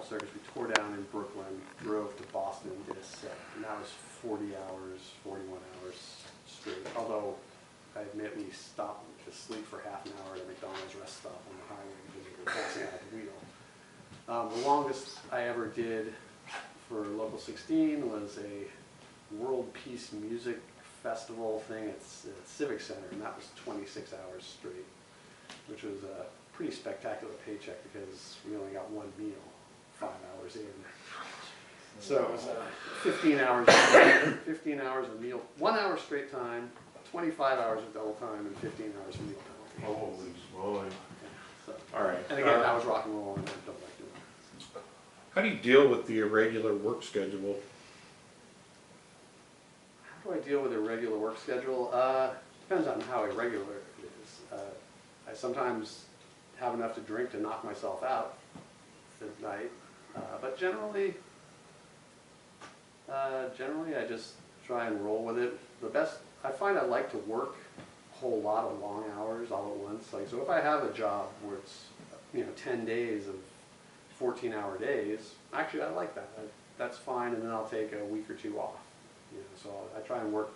circuits. We tore down in Brooklyn, drove to Boston, did a set, and that was 40 hours, 41 hours straight. Although I admit we stopped to sleep for half an hour at a McDonald's rest stop on the highway because we were passing out the wheel. The longest I ever did for Local 16 was a World Peace Music Festival thing at Civic Center, and that was 26 hours straight, which was a pretty spectacular paycheck because we only got one meal 5 hours in. So it was 15 hours, 15 hours of meal, 1 hour straight time, 25 hours of double time, and 15 hours of meal penalty. Holy smoly. So, All right. and again, that was rock and roll, and I don't like doing it. How do you deal with the irregular work schedule? How do I deal with a regular work schedule? Depends on how irregular it is. I sometimes have enough to drink to knock myself out at night, but generally I just try and roll with it. I find I like to work a whole lot of long hours all at once. Like, so if I have a job where it's 10 days of 14-hour days, actually I like that. That's fine, and then I'll take a week or two off. So I try and work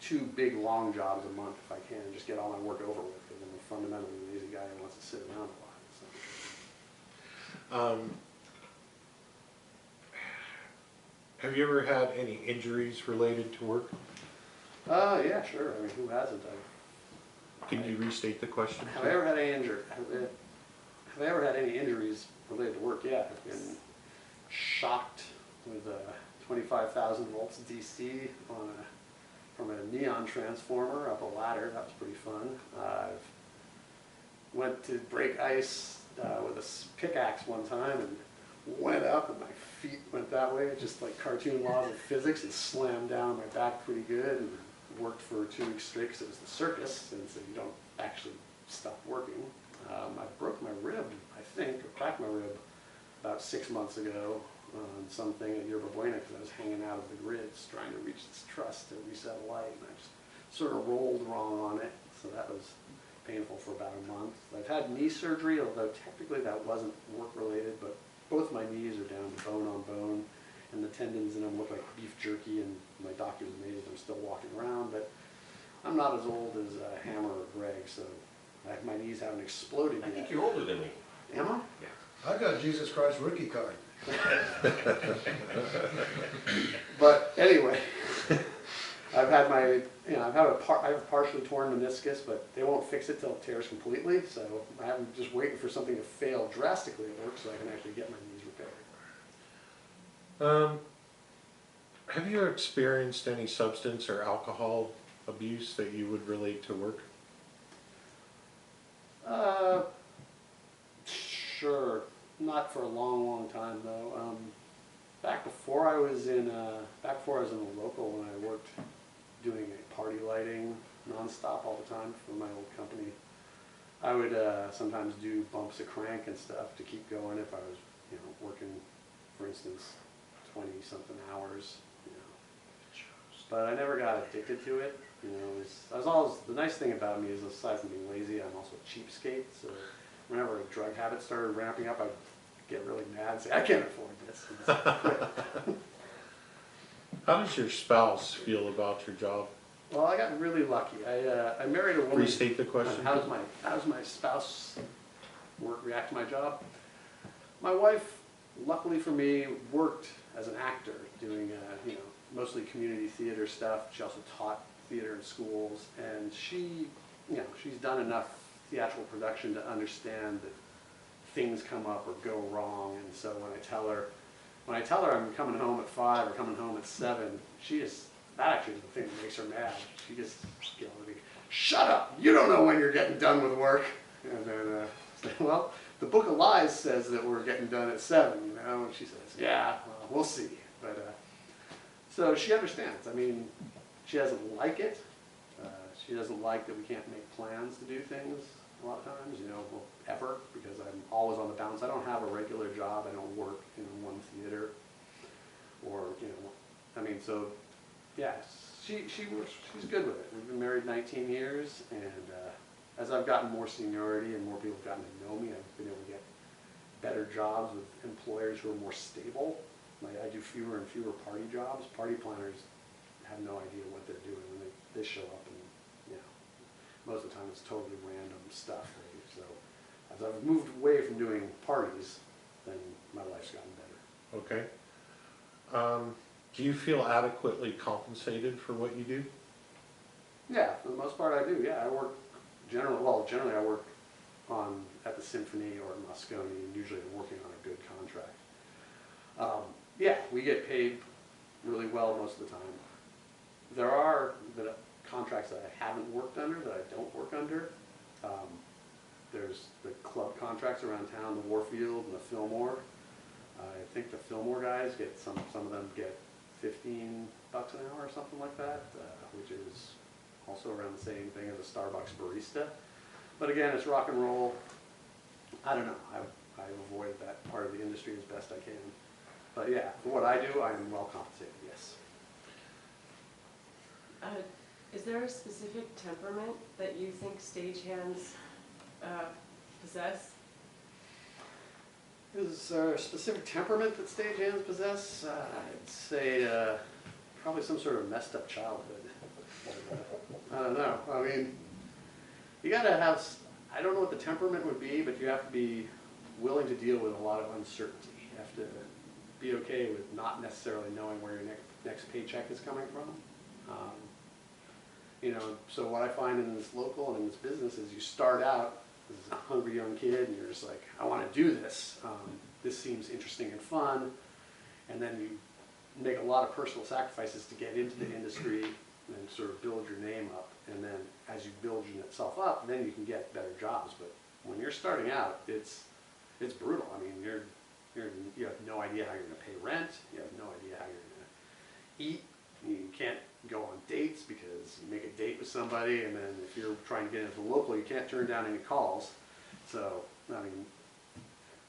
2 big long jobs a month if I can, and just get all my work over with, because I'm a fundamentally lazy guy who wants to sit around a lot. So. Have you ever had any injuries related to work? Yeah, sure. I mean, who hasn't? Can you restate the question? Have I ever had any Have I ever had any injuries related to work? Yeah, I've been shocked with 25,000 volts DC from a neon transformer up a ladder. That was pretty fun. I've went to break ice with a pickaxe one time and went up and my feet went that way, just like cartoon laws of physics, and slammed down my back pretty good, and worked for 2 weeks straight because it was the circus, and so you don't actually stop working. I broke my rib, I think, or cracked my rib about 6 months ago on something at Yerba Buena because I was hanging out of the grids trying to reach this truss to reset a light, and I just sort of rolled wrong on it, so that was painful for about a month. I've had knee surgery, although technically that wasn't work related, but both my knees are down to bone on bone, and the tendons in them look like beef jerky, and my doctor's amazed I'm still walking around, but I'm not as old as Hammer or Greg, so my knees haven't exploded yet. I think you're older than me. Am I? Yeah. I got Jesus Christ rookie card. But anyway, I've had I have partially torn meniscus, but they won't fix it till it tears completely, so I'm just waiting for something to fail drastically at work so I can actually get my knees repaired. Have you experienced any substance or alcohol abuse that you would relate to work? Sure. Not for a long time though. Back before I was in the local, when I worked doing a party lighting nonstop all the time for my old company, I would sometimes do bumps of crank and stuff to keep going if I was working, for instance, 20-something hours. But I never got addicted to it. I was always, the nice thing about me is, aside from being lazy, I'm also a cheapskate. So whenever a drug habit started ramping up, I'd get really mad and say, I can't afford this. How does your spouse feel about your job? Well, I got really lucky. I married a woman. Restate the question. How does my spouse react to my job? My wife, luckily for me, worked as an actor doing mostly community theater stuff. She also taught theater in schools, and she's done enough theatrical production to understand that things come up or go wrong. And so when I tell her I'm coming home at 5 or coming home at 7, that actually is the thing that makes her mad. She just shut up! You don't know when you're getting done with work. And then, well, the Book of Lies says that we're getting done at 7. And she says, yeah, well, we'll see. But so she understands. I mean, she doesn't like it. She doesn't like that we can't make plans to do things a lot of times, ever, because I'm always on the bounce. I don't have a regular job. I don't work in one theater, or so yeah, she's good with it. We've been married 19 years, and as I've gotten more seniority and more people have gotten to know me, I've been able to get better jobs with employers who are more stable. Like I do fewer and fewer party jobs. Party planners have no idea what they're doing when they show up, and you know, most of the time it's totally random stuff. So as I've moved away from doing parties, then my life's gotten better. Okay. Do you feel adequately compensated for what you do? Yeah, for the most part I do. Yeah, I work generally I work at the Symphony or at Moscone, and usually I'm working on a good contract. Yeah, we get paid really well most of the time. There are contracts that I haven't worked under, that I don't work under. There's the club contracts around town, the Warfield and the Fillmore. I think the Fillmore guys get some of them get $15 an hour or something like that, which is also around the same thing as a Starbucks barista. But again, it's rock and roll. I don't know. I avoid that part of the industry as best I can. But yeah, for what I do, I am well compensated, yes. Is there a specific temperament that you think stagehands possess? Is there a specific temperament that stagehands possess? I'd say probably some sort of messed up childhood. I don't know. I mean, you gotta have, I don't know what the temperament would be, but you have to be willing to deal with a lot of uncertainty. You have to be okay with not necessarily knowing where your next paycheck is coming from. You know, so what I find in this local and in this business is you start out as a hungry young kid and you're just like, I want to do this. This seems interesting and fun. And then you make a lot of personal sacrifices to get into the industry and sort of build your name up. And then as you build yourself up, then you can get better jobs. But when you're starting out, it's brutal. I mean, you have no idea how you're going to pay rent. You have no idea how you're going to eat. You can't go on dates because you make a date with somebody, and then if you're trying to get into the local, you can't turn down any calls. So, I mean,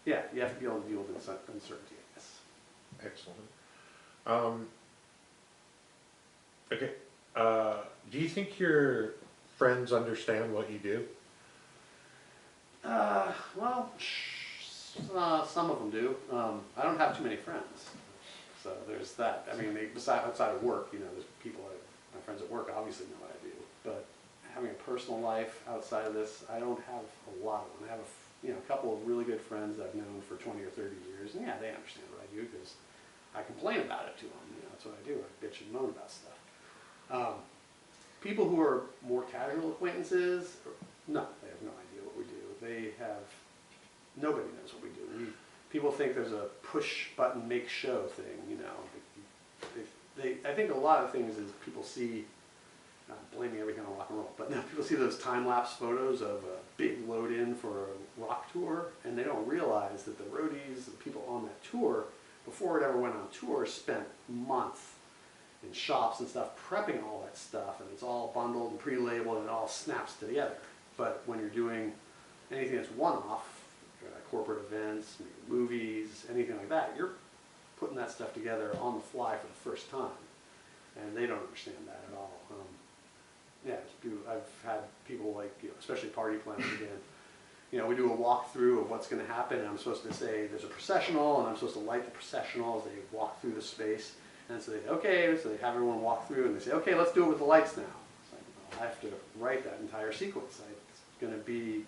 yeah, you have to be able to deal with uncertainty, I guess. Excellent. Okay. Do you think your friends understand what you do? Well, some of them do. I don't have too many friends, so there's that. I mean, outside of work, you know, there's people, my friends at work obviously know what I do, but having a personal life outside of this, I don't have a lot of them. I have a couple of really good friends that I've known for 20 or 30 years, and yeah, they understand what I do because I complain about it to them. You know, that's what I do. I bitch and moan about stuff. People who are more casual acquaintances, no, they have no idea what we do. Nobody knows what we do. People think there's a push button make show thing, you know. I think a lot of things is people see, not blaming everything on rock and roll, but no, people see those time-lapse photos of a big load-in for a rock tour, and they don't realize that the roadies, the people on that tour, before it ever went on tour, spent months in shops and stuff prepping all that stuff, and it's all bundled and pre-labeled and it all snaps together. But when you're doing anything that's one-off, corporate events, movies, anything like that, you're putting that stuff together on the fly for the first time, and they don't understand that at all. Yeah, I've had people like, especially party planners again, we do a walkthrough of what's going to happen, and I'm supposed to say there's a processional, and I'm supposed to light the processional as they walk through the space. And so they so they have everyone walk through, and they say, okay, let's do it with the lights now. It's like, well, I have to write that entire sequence. It's going to be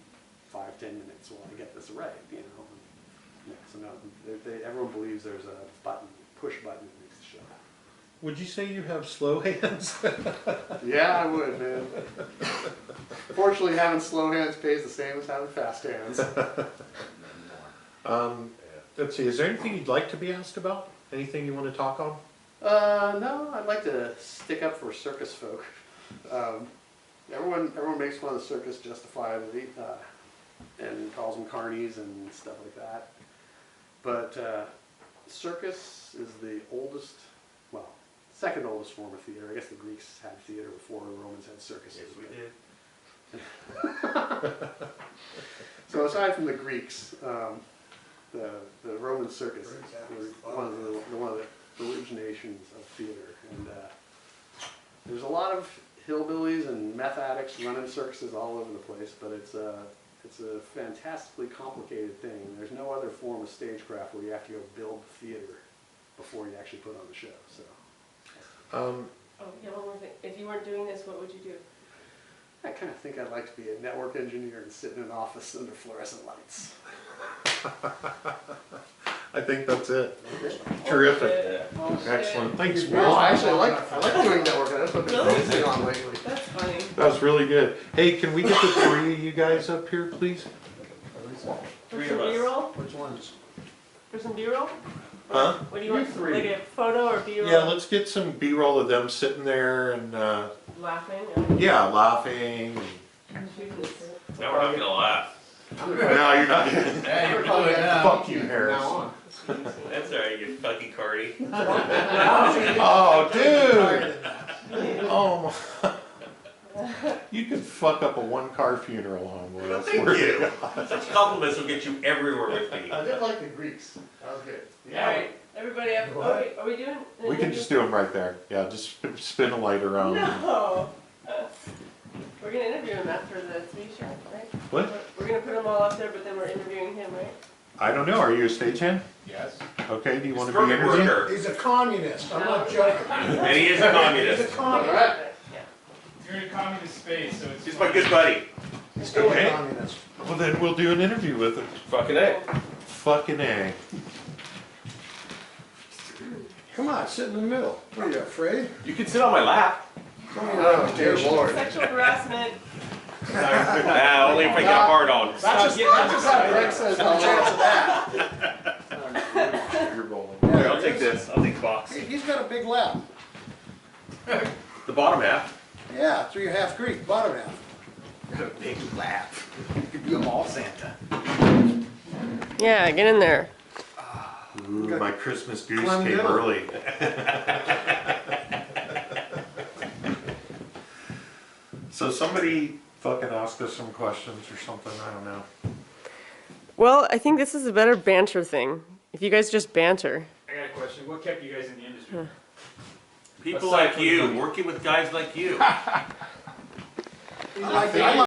5-10 minutes while I get this right, Yeah, so no, everyone believes there's a push button that makes the show happen. Would you say you have slow hands? Yeah, I would, man. Fortunately, having slow hands pays the same as having fast hands. Let's see, is there anything you'd like to be asked about? Anything you want to talk on? No, I'd like to stick up for circus folk. Everyone makes fun of the circus justifiably, and calls them carnies and stuff like that. But circus is the oldest, well, second oldest form of theater. I guess the Greeks had theater before the Romans had circuses. Yes, we did. So aside from the Greeks, the Roman circus was one of the originations of theater, and there's a lot of hillbillies and meth addicts running circuses all over the place, but It's a fantastically complicated thing. There's no other form of stagecraft where you have to go build the theater before you actually put on the show, so. Oh, yeah, one more thing. If you weren't doing this, what would you do? I kind of think I'd like to be a network engineer and sit in an office under fluorescent lights. I think that's it. Terrific. Bullshit. Excellent. Thanks, No, Will. I actually like doing networking. That's what Really? I've been on lately. That's funny. That was really good. Hey, can we get the three of you guys up here, please? For Three some of us. B-roll? Which ones? For some B-roll? Huh? What do you You want? three. Like a photo or B-roll? Yeah, let's get some B-roll of them sitting there and, Laughing? yeah, laughing. Shooting this. Now we're not gonna laugh. No, you're not. Yeah, you're doing it now. Fuck you, Harris. That's alright, you fucking Cardi. Oh, dude. Oh, my. You could fuck up a one-car funeral home with us. Thank you. Such compliments will get you everywhere with me. I did like the Greeks. That was good. Alright, everybody, are we doing? an We can interview? just do them right there. Yeah, just spin a light around. No. We're gonna interview him after the TV show, right? What? We're gonna put him all up there, but then we're interviewing him, right? I don't know. Are you a stagehand? Yes. Okay, do you want to be Perfect interviewed? worker. He's a communist, I'm not joking. And he is a He's a communist. communist. Alright. Yeah. You're in a communist space, so it's. He's my good buddy. He's still Okay. a communist. Well, then we'll do an interview with him. Fucking A. Fucking A. Come on, sit in the middle. What are you, afraid? You can sit on my lap. Oh, dear Lord. Sexual harassment. Only if I get a hard on. That's just how Greg says no chance of that. You're rolling. Here, I'll take this. I'll take the box. He's got a big lap. The bottom half. Yeah, 3.5 Greek, bottom half. A big lap. You could be a mall Santa. Yeah, get in there. Ooh, my Christmas goose Climb came down. early. So somebody fucking asked us some questions or something, I don't know. Well, I think this is a better banter thing. If you guys just banter. I got a question. What kept you guys in the industry? People Aside like from you, the- working with guys like you. I like